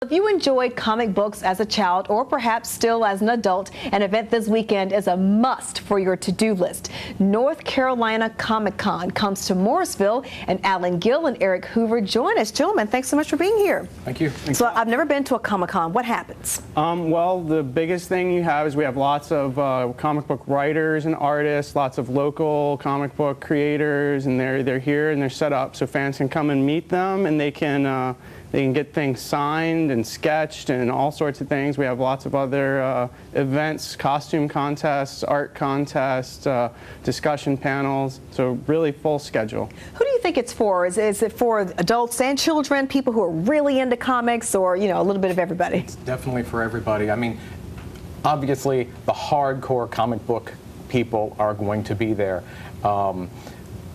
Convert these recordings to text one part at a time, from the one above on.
If you enjoyed comic books as a child or perhaps still as an adult, an event this weekend is a must for your to-do list. North Carolina Comic-Con comes to Morrisville, and Alan Gill and Eric Hoover join us. Gentlemen, thanks so much for being here. Thank you. So I've never been to a Comic-Con. What happens? Well, the biggest thing you have is we have lots of comic book writers and artists, lots of local comic book creators, and they're here and they're set up so fans can come and meet them, and they can get things signed and sketched and all sorts of things. We have lots of other events, costume contests, art contests, discussion panels, so really full schedule. Who do you think it's for? Is it for adults and children, people who are really into comics, or, you know, a little bit of everybody? It's definitely for everybody. I mean, obviously the hardcore comic book people are going to be there.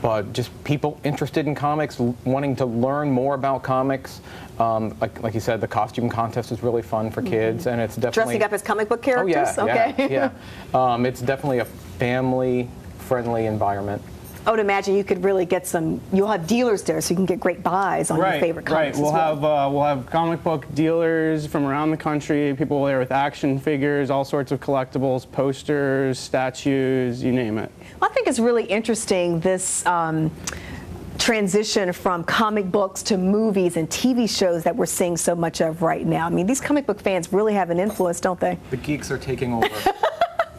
But just people interested in comics, wanting to learn more about comics. Like you said, the costume contest is really fun for kids, and it's definitely dressing up as comic book characters. Oh yeah, okay. yeah. It's definitely a family-friendly environment. I would imagine you could really get some. You'll have dealers there, so you can get great buys on your favorite comics. Right. We'll have comic book dealers from around the country. People there with action figures, all sorts of collectibles, posters, statues, you name it. Well, I think it's really interesting, this transition from comic books to movies and TV shows that we're seeing so much of right now. I mean, these comic book fans really have an influence, don't they? The geeks are taking over.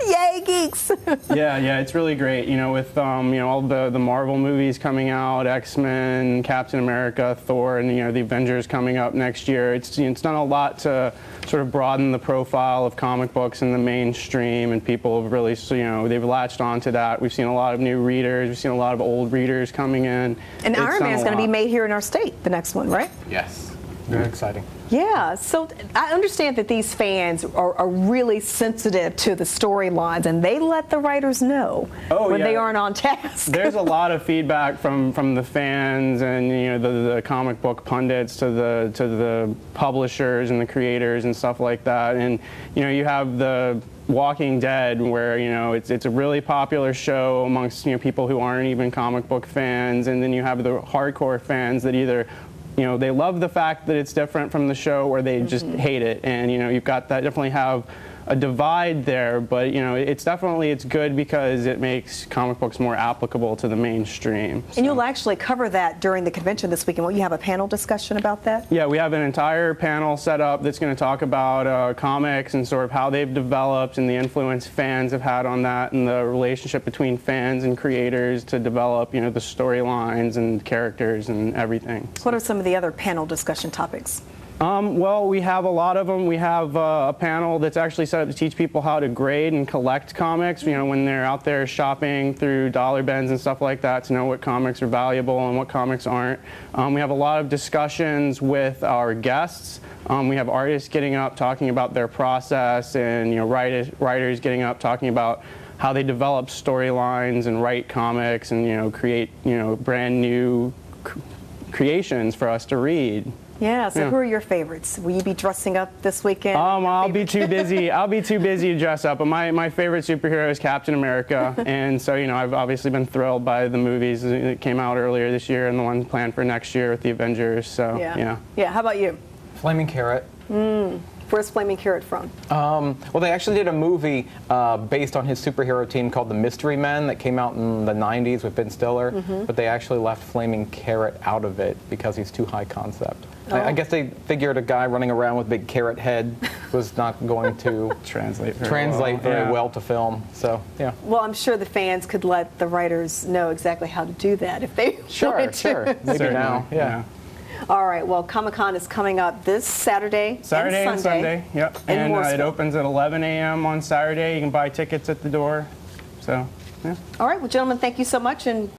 Yay, geeks! yeah, it's really great. You know, with all the Marvel movies coming out, X-Men, Captain America, Thor, and the Avengers coming up next year. It's done a lot to sort of broaden the profile of comic books in the mainstream, and people have really they've latched onto that. We've seen a lot of new readers. We've seen a lot of old readers coming in. And Iron Man's going to be made here in our state, the next one, right? Yes. Very exciting. Yeah, so I understand that these fans are really sensitive to the storylines, and they let the writers know when they aren't on task. There's a lot of feedback from the fans and the comic book pundits to the publishers and the creators and stuff like that. And you have the Walking Dead, where it's a really popular show amongst people who aren't even comic book fans, and then you have the hardcore fans that either they love the fact that it's different from the show, or they just hate it. And you've got that, definitely have a divide there, but it's good because it makes comic books more applicable to the mainstream. And you'll actually cover that during the convention this weekend. Will you have a panel discussion about that? Yeah, we have an entire panel set up that's going to talk about comics and sort of how they've developed and the influence fans have had on that, and the relationship between fans and creators to develop the storylines and characters and everything. What are some of the other panel discussion topics? Well, we have a lot of them. We have a panel that's actually set up to teach people how to grade and collect comics, when they're out there shopping through dollar bins and stuff like that, to know what comics are valuable and what comics aren't. We have a lot of discussions with our guests. We have artists getting up talking about their process, and writers getting up talking about how they develop storylines and write comics and create brand new creations for us to read. Yeah, so who are your favorites? Will you be dressing up this weekend? I'll be too busy. I'll be too busy to dress up. But my favorite superhero is Captain America, and so I've obviously been thrilled by the movies that came out earlier this year and the one planned for next year with the Avengers. So yeah. How about you? Flaming Carrot. Where's Flaming Carrot from? Well, they actually did a movie based on his superhero team called The Mystery Men that came out in the 90s with Ben Stiller, but they actually left Flaming Carrot out of it because he's too high concept. I guess they figured a guy running around with a big carrot head was not going to translate very well to film. So, yeah. Well, I'm sure the fans could let the writers know exactly how to do that if they wanted to. Sure. Maybe now. Yeah. All right. Well, Comic-Con is coming up this Saturday and Sunday. Yep. And it opens at 11 a.m. on Saturday. You can buy tickets at the door. So, yeah. All right. Well, gentlemen, thank you so much. And